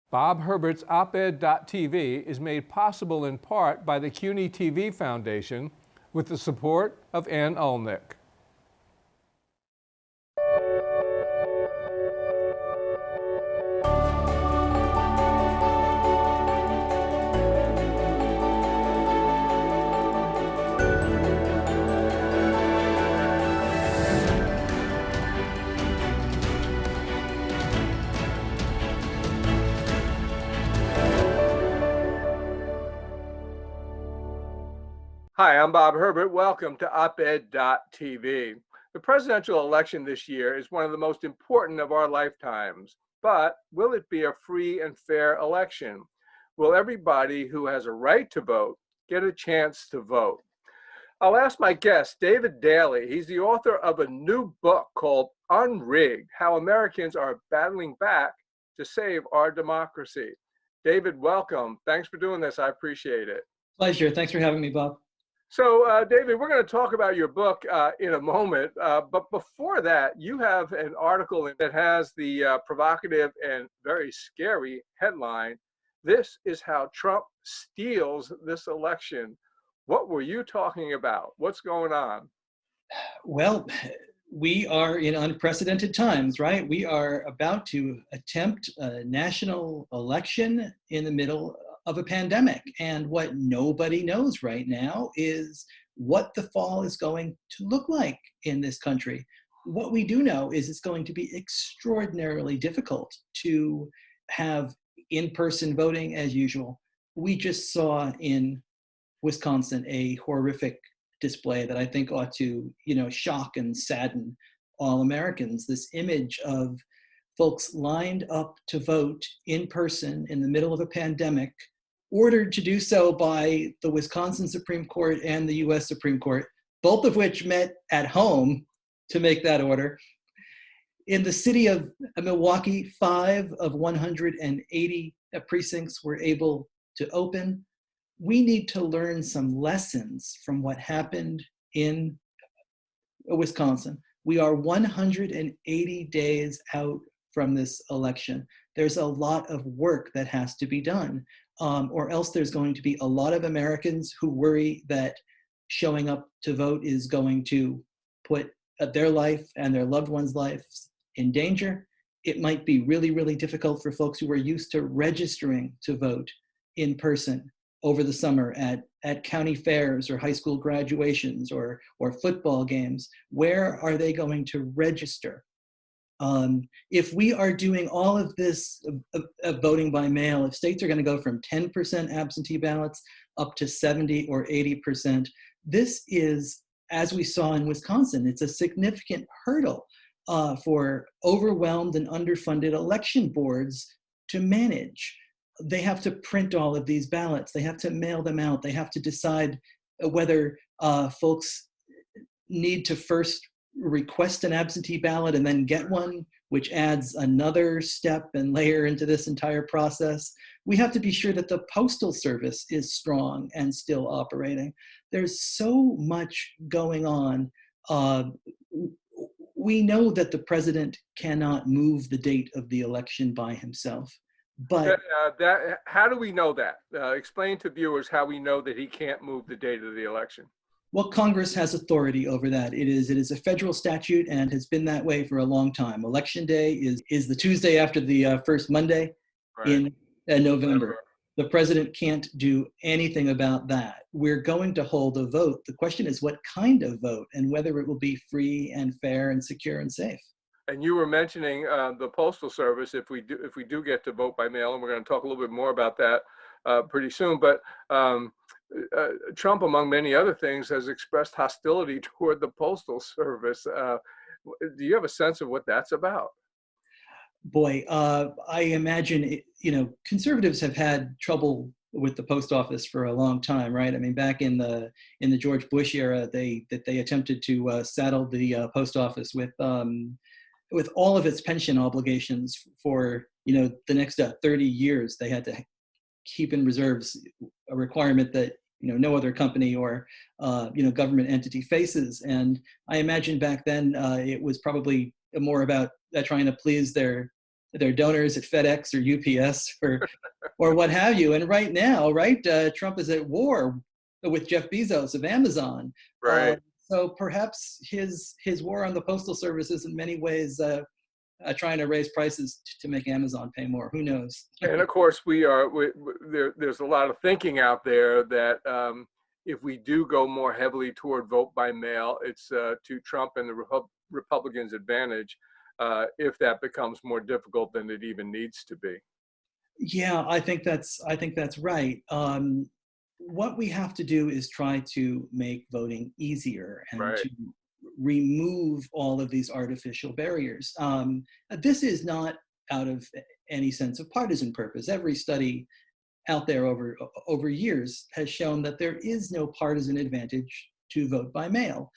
Bob Herbert's op-ed.tv is made possible in part by the CUNY TV Foundation with the support of Ann Ulnick. Hi, I'm Bob Herbert. Welcome to op-ed.tv. The presidential election this year is one of the most important of our lifetimes. But will it be a free and fair election? Will everybody who has a right to vote get a chance to vote? I'll ask my guest, David Daley. He's the author of a new book called Unrigged: How Americans Are Battling Back to Save Our Democracy. David, welcome. Thanks for doing this. I appreciate it. Pleasure. Thanks for having me, Bob. So, David, we're going to talk about your book in a moment. But before that, you have an article that has the provocative and very scary headline, "This is how Trump steals this election." What were you talking about? What's going on? Well, we are in unprecedented times, right? We are about to attempt a national election in the middle of a pandemic. And what nobody knows right now is what the fall is going to look like in this country. What we do know is it's going to be extraordinarily difficult to have in-person voting as usual. We just saw in Wisconsin a horrific display that I think ought to, shock and sadden all Americans. This image of folks lined up to vote in person in the middle of a pandemic, ordered to do so by the Wisconsin Supreme Court and the US Supreme Court, both of which met at home to make that order. In the city of Milwaukee, 5 of 180 precincts were able to open. We need to learn some lessons from what happened in Wisconsin. We are 180 days out from this election. There's a lot of work that has to be done, or else there's going to be a lot of Americans who worry that showing up to vote is going to put their life and their loved ones' lives in danger. It might be really, really difficult for folks who are used to registering to vote in person over the summer at county fairs or high school graduations or football games. Where are they going to register? If we are doing all of this voting by mail, if states are going to go from 10% absentee ballots up to 70 or 80%, this is, as we saw in Wisconsin, it's a significant hurdle for overwhelmed and underfunded election boards to manage. They have to print all of these ballots. They have to mail them out. They have to decide whether folks need to first request an absentee ballot and then get one, which adds another step and layer into this entire process. We have to be sure that the Postal Service is strong and still operating. There's so much going on. We know that the president cannot move the date of the election by himself. But how do we know that? Explain to viewers how we know that he can't move the date of the election. Well, Congress has authority over that. It is a federal statute and has been that way for a long time. Election day is the Tuesday after the first Monday in November. The president can't do anything about that. We're going to hold a vote. The question is what kind of vote and whether it will be free and fair and secure and safe. And you were mentioning the Postal Service. If we do get to vote by mail, and we're going to talk a little bit more about that pretty soon. But Trump, among many other things, has expressed hostility toward the Postal Service. Do you have a sense of what that's about? Boy, I imagine conservatives have had trouble with the post office for a long time, right? I mean, back in the George Bush era, they attempted to saddle the post office with all of its pension obligations for the next 30 years. They had to keep in reserves a requirement that no other company or government entity faces. And I imagine back then it was probably more about trying to please their their donors at FedEx or UPS or what have you. And right now, right, Trump is at war with Jeff Bezos of Amazon. Right. So perhaps his war on the Postal Service is in many ways trying to raise prices to make Amazon pay more. Who knows? And of course, there's a lot of thinking out there that if we do go more heavily toward vote by mail, it's to Trump and the Republicans' advantage if that becomes more difficult than it even needs to be. Yeah, I think that's right. What we have to do is try to make voting easier and Right. to remove all of these artificial barriers. This is not out of any sense of partisan purpose. Every study out there over years has shown that there is no partisan advantage to vote by mail.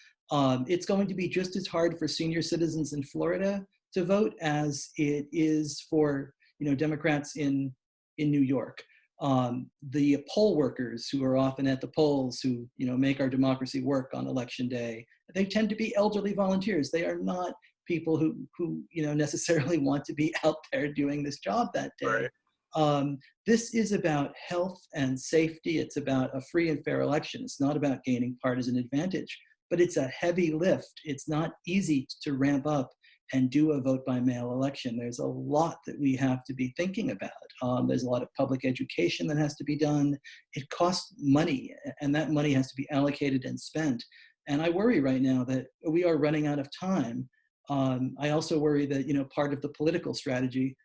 It's going to be just as hard for senior citizens in Florida to vote as it is for Democrats in New York. The poll workers who are often at the polls, who make our democracy work on election day, they tend to be elderly volunteers. They are not people who necessarily want to be out there doing this job that day. Right. This is about health and safety. It's about a free and fair election. It's not about gaining partisan advantage, but it's a heavy lift. It's not easy to ramp up and do a vote by mail election. There's a lot that we have to be thinking about. There's a lot of public education that has to be done. It costs money, and that money has to be allocated and spent. And I worry right now that we are running out of time. I also worry that part of the political strategy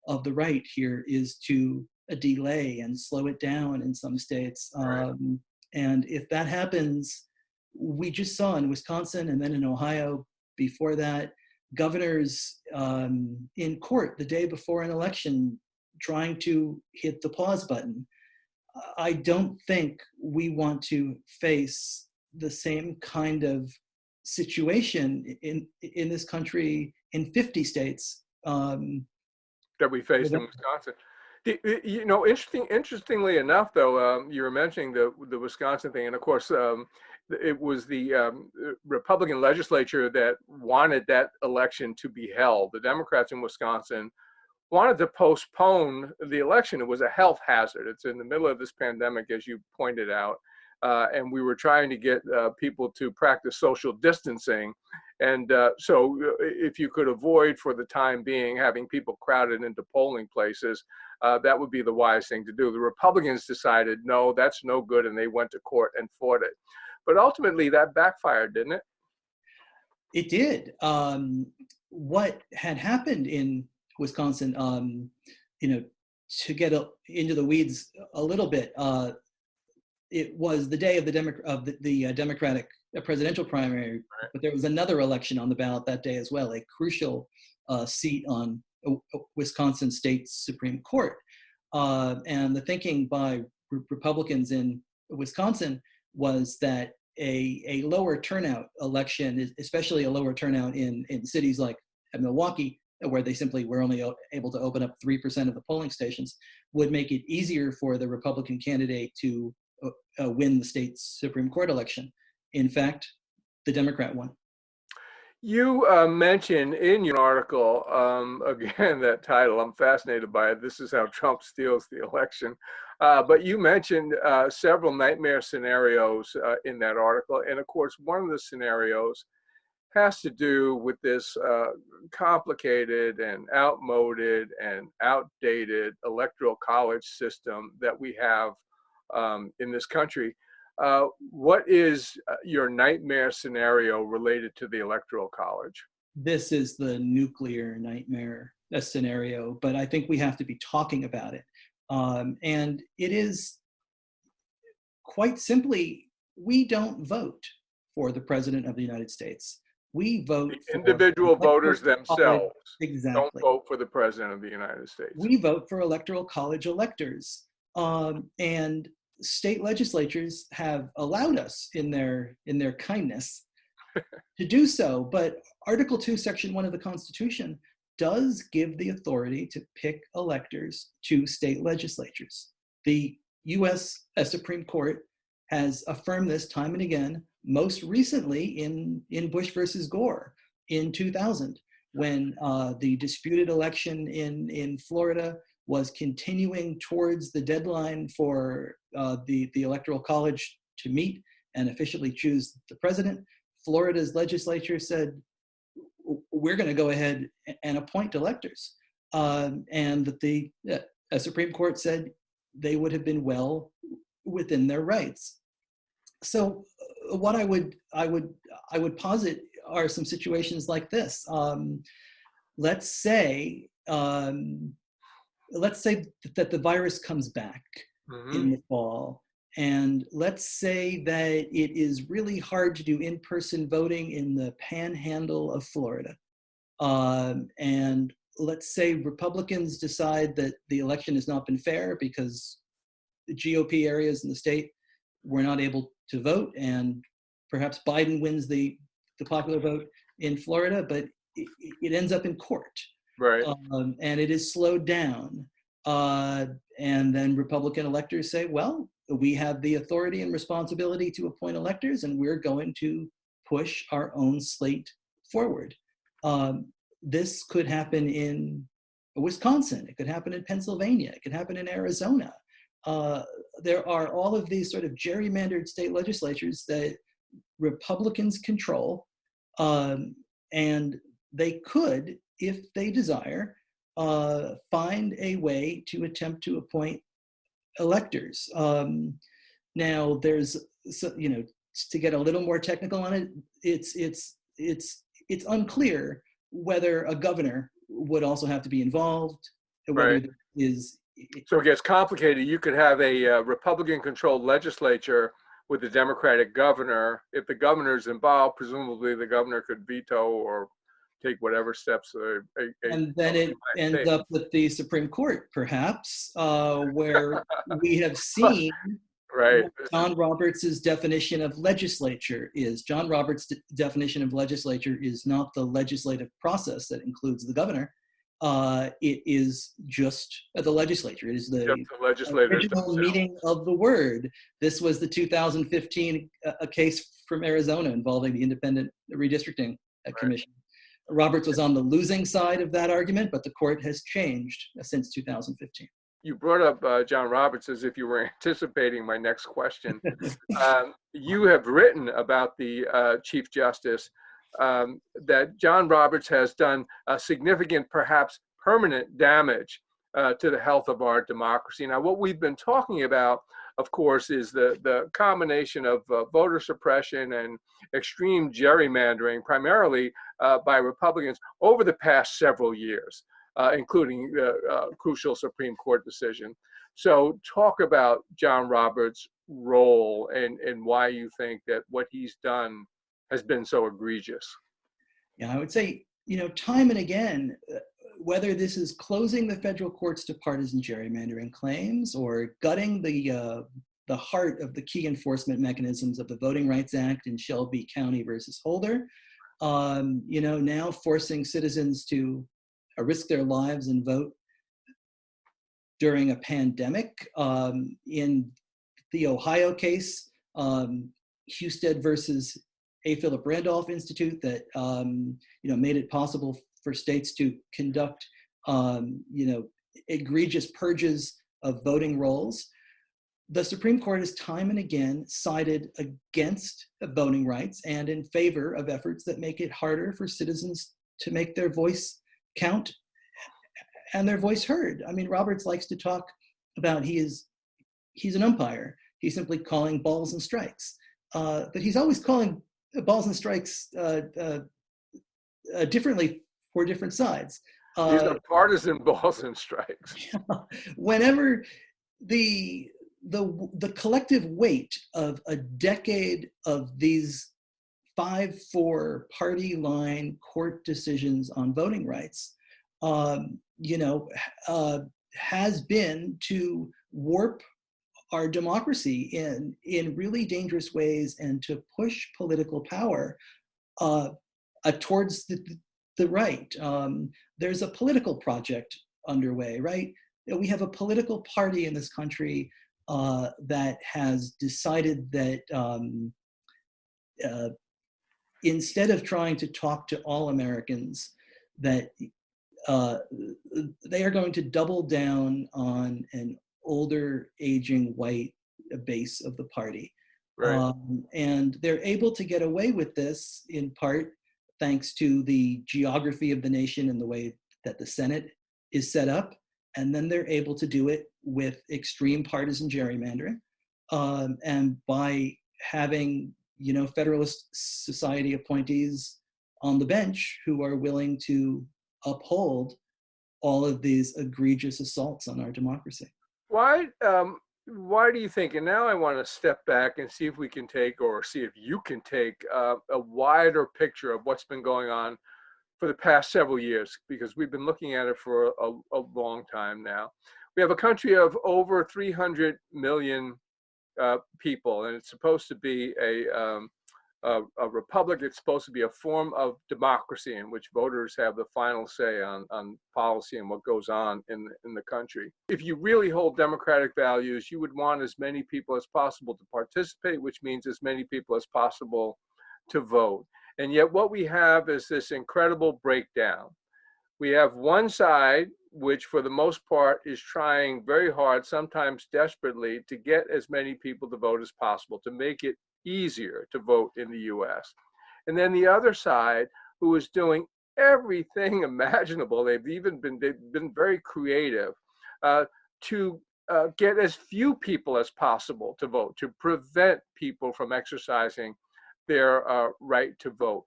of the right here is to delay and slow it down in some states. Right. And if that happens, we just saw in Wisconsin and then in Ohio before that, governors in court the day before an election trying to hit the pause button. I don't think we want to face the same kind of situation in this country in 50 states That we faced in Wisconsin. Interestingly enough, though, you were mentioning the Wisconsin thing, and of course, it was the Republican legislature that wanted that election to be held. The Democrats in Wisconsin wanted to postpone the election. It was a health hazard. It's in the middle of this pandemic, as you pointed out, and we were trying to get people to practice social distancing. And so if you could avoid for the time being having people crowded into polling places, that would be the wise thing to do. The Republicans decided, no, that's no good, and they went to court and fought it. But ultimately that backfired, didn't it? It did. What had happened in Wisconsin, to get into the weeds a little bit, it was the day of the Democratic presidential primary, Right. but there was another election on the ballot that day as well, a crucial seat on Wisconsin State Supreme Court. And the thinking by Republicans in Wisconsin was that a lower turnout election, especially a lower turnout in cities like Milwaukee, where they simply were only able to open up 3% of the polling stations, would make it easier for the Republican candidate to win the state Supreme Court election. In fact, the Democrat won. You mentioned in your article, again, that title, I'm fascinated by it. This is how Trump steals the election. But you mentioned several nightmare scenarios in that article. And of course, one of the scenarios has to do with this complicated and outmoded and outdated electoral college system that we have in this country. What is your nightmare scenario related to the Electoral College? This is the nuclear nightmare scenario, but I think we have to be talking about it. And it is quite simply, we don't vote for the President of the United States. We vote The for individual voters themselves exactly. don't vote for the President of the United States. We vote for Electoral College electors. And state legislatures have allowed us in their kindness to do so, but Article 2, Section 1 of the Constitution does give the authority to pick electors to state legislatures. The U.S. Supreme Court has affirmed this time and again, most recently in Bush versus Gore in 2000. when the disputed election in Florida was continuing towards the deadline for the Electoral College to meet and officially choose the president, Florida's legislature said, we're going to go ahead and appoint electors. And that the Supreme Court said they would have been well within their rights. So what I would posit are some situations like this. Let's say that the virus comes back in the fall, and let's say that it is really hard to do in-person voting in the panhandle of Florida. And let's say Republicans decide that the election has not been fair because the GOP areas in the state were not able to vote, and perhaps Biden wins the popular vote in Florida, but it ends up in court. Right. And it is slowed down. And then Republican electors say, well, we have the authority and responsibility to appoint electors, and we're going to push our own slate forward. This could happen in Wisconsin. It could happen in Pennsylvania. It could happen in Arizona. There are all of these sort of gerrymandered state legislatures that Republicans control, and they could, if they desire, find a way to attempt to appoint electors. Now, there's, to get a little more technical on it, it's unclear whether a governor would also have to be involved. Whether Right. So it gets complicated. You could have a Republican-controlled legislature with a Democratic governor. If the governor's involved, presumably the governor could veto or take whatever steps. And then it ends up with the Supreme Court, perhaps, where we have seen right. what John Roberts' definition of legislature is. John Roberts' definition of legislature is not the legislative process that includes the governor. It is just the legislature. It is the original meaning of the word. This was the 2015 case from Arizona involving the Independent Redistricting Commission. Roberts was on the losing side of that argument, but the court has changed since 2015. You brought up John Roberts as if you were anticipating my next question. You have written about the Chief Justice, that John Roberts has done significant, perhaps permanent damage to the health of our democracy. Now, what we've been talking about, of course, is the combination of voter suppression and extreme gerrymandering, primarily by Republicans over the past several years, including the crucial Supreme Court decision. So talk about John Roberts' role and why you think that what he's done has been so egregious. Yeah, I would say, time and again, whether this is closing the federal courts to partisan gerrymandering claims or gutting the heart of the key enforcement mechanisms of the Voting Rights Act in Shelby County versus Holder, now forcing citizens to risk their lives and vote during a pandemic. In the Ohio case, Husted versus A. Philip Randolph Institute, that made it possible for states to conduct egregious purges of voting rolls. The Supreme Court has time and again sided against voting rights and in favor of efforts that make it harder for citizens to make their voice count and their voice heard. I mean, Roberts likes to talk about he's an umpire. He's simply calling balls and strikes, but he's always calling balls and strikes differently for different sides. These are partisan balls and strikes. Whenever the collective weight of a decade of these 5-4 party line court decisions on voting rights, has been to warp our democracy in really dangerous ways and to push political power towards the right. There's a political project underway, right? We have a political party in this country that has decided that instead of trying to talk to all Americans, that they are going to double down on an older, aging white base of the party. Right. And they're able to get away with this in part thanks to the geography of the nation and the way that the Senate is set up. And then they're able to do it with extreme partisan gerrymandering. And by having, Federalist Society appointees on the bench who are willing to uphold all of these egregious assaults on our democracy. Why do you think, and now I want to step back and see if we can take, or see if you can take a wider picture of what's been going on for the past several years, because we've been looking at it for a long time now. We have a country of over 300 million people, and it's supposed to be a republic. It's supposed to be a form of democracy in which voters have the final say on policy and what goes on in the country. If you really hold democratic values, you would want as many people as possible to participate, which means as many people as possible to vote. And yet what we have is this incredible breakdown. We have one side, which for the most part is trying very hard, sometimes desperately, to get as many people to vote as possible, to make it easier to vote in the US. And then the other side, who is doing everything imaginable, they've been very creative to get as few people as possible to vote, to prevent people from exercising their right to vote.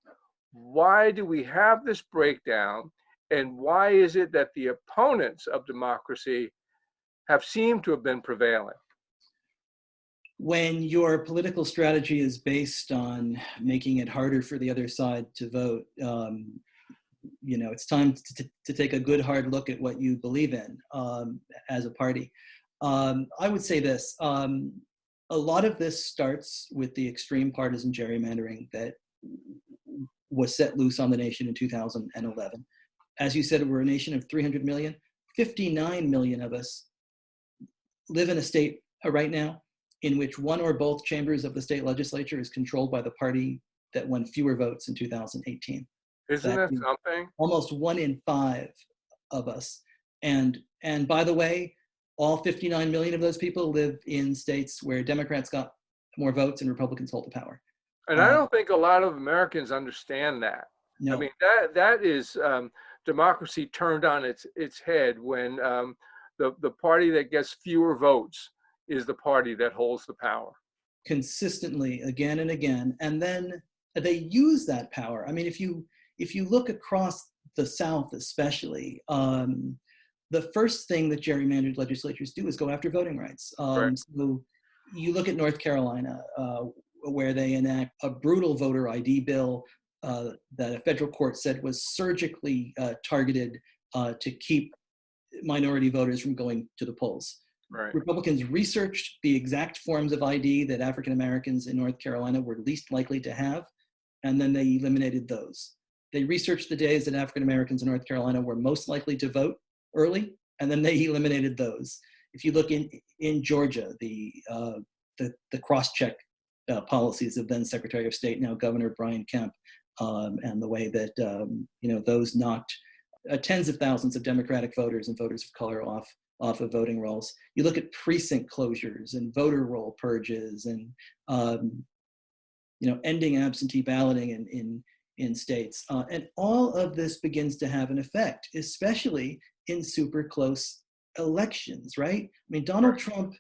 Why do we have this breakdown? And why is it that the opponents of democracy have seemed to have been prevailing? When your political strategy is based on making it harder for the other side to vote, it's time to take a good hard look at what you believe in as a party. I would say this, a lot of this starts with the extreme partisan gerrymandering that was set loose on the nation in 2011. As you said, we're a nation of 300 million. 59 million of us live in a state right now in which one or both chambers of the state legislature is controlled by the party that won fewer votes in 2018. Isn't that something? Almost 1 in 5 of us. And by the way, all 59 million of those people live in states where Democrats got more votes and Republicans hold the power. And I don't think a lot of Americans understand that. No. I mean, that is democracy turned on its head when the party that gets fewer votes is the party that holds the power. Consistently, again and again. And then they use that power. I mean, if you look across the South especially, the first thing that gerrymandered legislatures do is go after voting rights. Right. So you look at North Carolina, where they enact a brutal voter ID bill that a federal court said was surgically targeted to keep minority voters from going to the polls. Right. Republicans researched the exact forms of ID that African Americans in North Carolina were least likely to have, and then they eliminated those. They researched the days that African Americans in North Carolina were most likely to vote early, and then they eliminated those. If you look in Georgia, the cross-check policies of then Secretary of State, now Governor Brian Kemp, and the way that those knocked tens of thousands of Democratic voters and voters of color off of voting rolls. You look at precinct closures and voter roll purges and ending absentee balloting in states, and all of this begins to have an effect, especially in super close elections, right? I mean, Donald Trump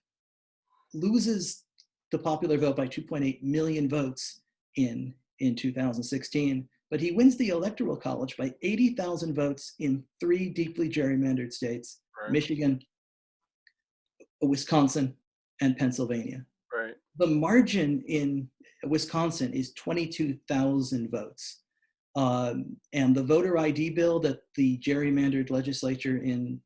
loses the popular vote by 2.8 million votes in 2016, but he wins the Electoral College by 80,000 votes in 3 deeply gerrymandered states, right. Michigan, Wisconsin, and Pennsylvania. Right. The margin in Wisconsin is 22,000 votes. And the voter ID bill that the gerrymandered legislature in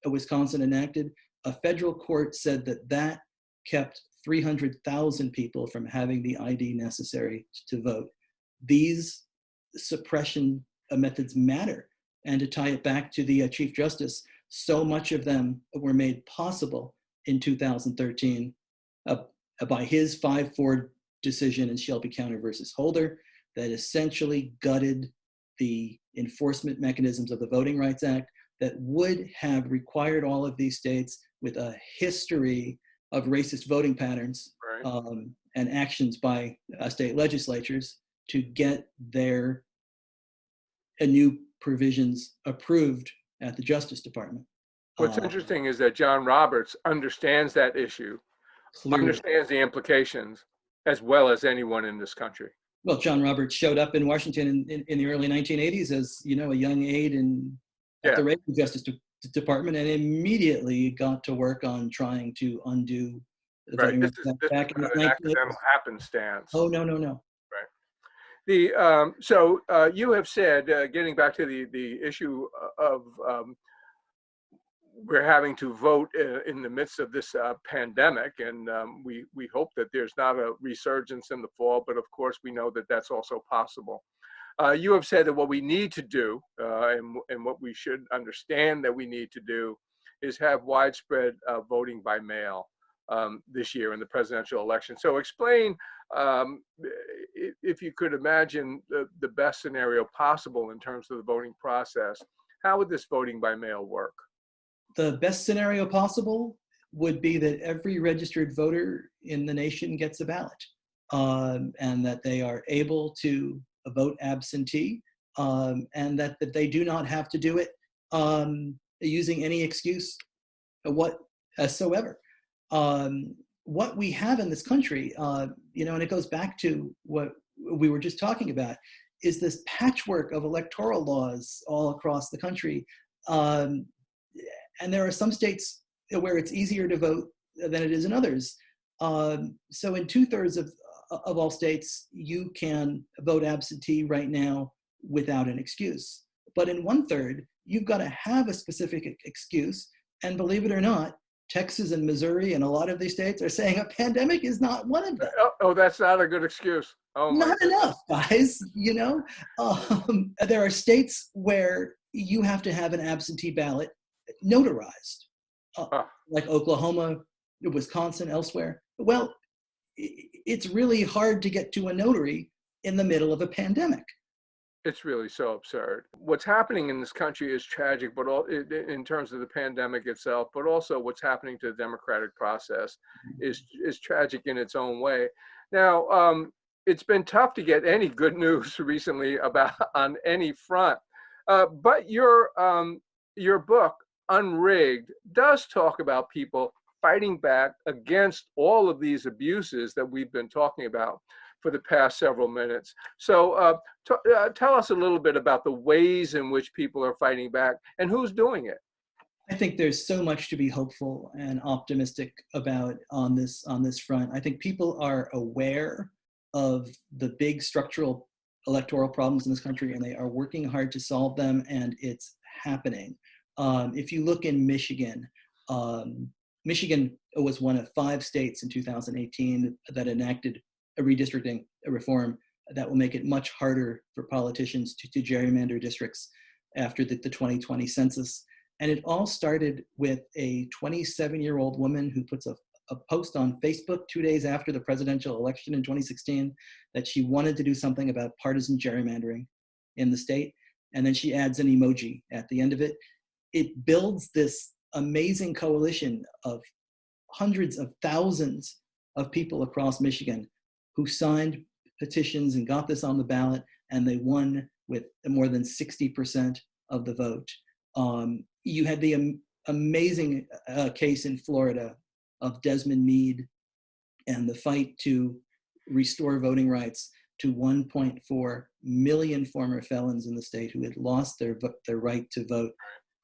Wisconsin enacted, a federal court said that kept 300,000 people from having the ID necessary to vote. These suppression methods matter. And to tie it back to the Chief Justice, so much of them were made possible in 2013 by his 5-4 decision in Shelby County versus Holder that essentially gutted the enforcement mechanisms of the Voting Rights Act that would have required all of these states with a history of racist voting patterns and actions by state legislatures to get their new provisions approved at the Justice Department. What's interesting is that John Roberts understands that issue, Clearly. understands the implications as well as anyone in this country. Well, John Roberts showed up in Washington in the early 1980s as, you know, a young aide at the Reagan Justice Department, and immediately got to work on trying to undo the Voting Rights Act back in the 1980s. Accidental happenstance. Oh, no. Right. So you have said, getting back to the issue of we're having to vote in the midst of this pandemic, and we hope that there's not a resurgence in the fall, but of course we know that that's also possible. You have said that what we need to do, and what we should understand that we need to do, is have widespread voting by mail this year in the presidential election. So explain, if you could imagine the best scenario possible in terms of the voting process, how would this voting by mail work? The best scenario possible would be that every registered voter in the nation gets a ballot, and that they are able to vote absentee, and that they do not have to do it using any excuse whatsoever. What we have in this country, you know, and it goes back to what we were just talking about, is this patchwork of electoral laws all across the country. And there are some states where it's easier to vote than it is in others. So in 2/3 of all states, you can vote absentee right now without an excuse. But in 1/3, you've got to have a specific excuse. And believe it or not, Texas and Missouri and a lot of these states are saying a pandemic is not one of them. Oh, that's not a good excuse. Oh, not enough, guys. You know, there are states where you have to have an absentee ballot notarized, like Oklahoma, Wisconsin, elsewhere. Well, it's really hard to get to a notary in the middle of a pandemic. It's really so absurd. What's happening in this country is tragic, but in terms of the pandemic itself, but also what's happening to the democratic process is tragic in its own way. Now, it's been tough to get any good news recently on any front, but your book, Unrigged, does talk about people fighting back against all of these abuses that we've been talking about for the past several minutes. So tell us a little bit about the ways in which people are fighting back and who's doing it. I think there's so much to be hopeful and optimistic about on this front. I think people are aware of the big structural electoral problems in this country, and they are working hard to solve them, and it's happening. If you look in Michigan, Michigan was one of 5 states in 2018 that enacted a redistricting reform that will make it much harder for politicians to gerrymander districts after the 2020 census. And it all started with a 27-year-old woman who puts a post on Facebook 2 days after the presidential election in 2016 that she wanted to do something about partisan gerrymandering in the state. And then she adds an emoji at the end of it. It builds this amazing coalition of hundreds of thousands of people across Michigan who signed petitions and got this on the ballot, and they won with more than 60% of the vote. You had the amazing case in Florida of Desmond Meade and the fight to restore voting rights to 1.4 million former felons in the state who had lost their right to vote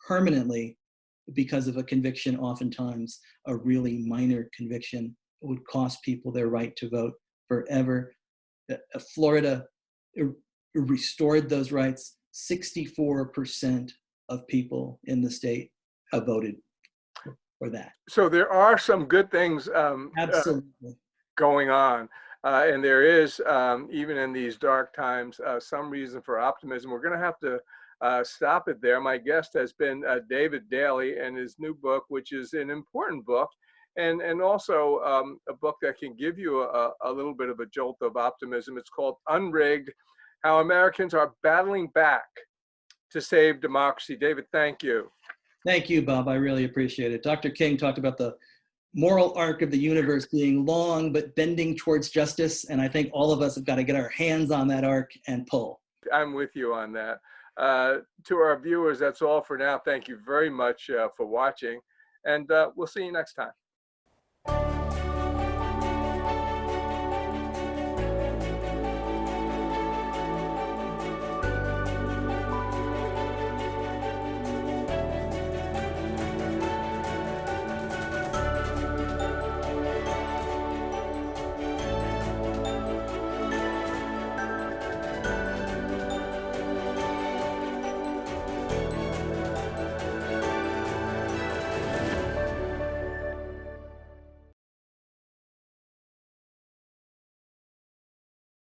permanently because of a conviction, oftentimes a really minor conviction, would cost people their right to vote forever. Florida restored those rights. 64% of people in the state have voted for that. So there are some good things Absolutely. Going on. And there is, even in these dark times, some reason for optimism. We're going to have to stop it there. My guest has been David Daley, and his new book, which is an important book, and also a book that can give you a little bit of a jolt of optimism. It's called Unrigged: How Americans Are Battling Back to save democracy. David, thank you. Thank you, Bob. I really appreciate it. Dr. King talked about the moral arc of the universe being long but bending towards justice, and I think all of us have got to get our hands on that arc and pull. I'm with you on that. To our viewers, that's all for now. Thank you very much for watching, and we'll see you next time.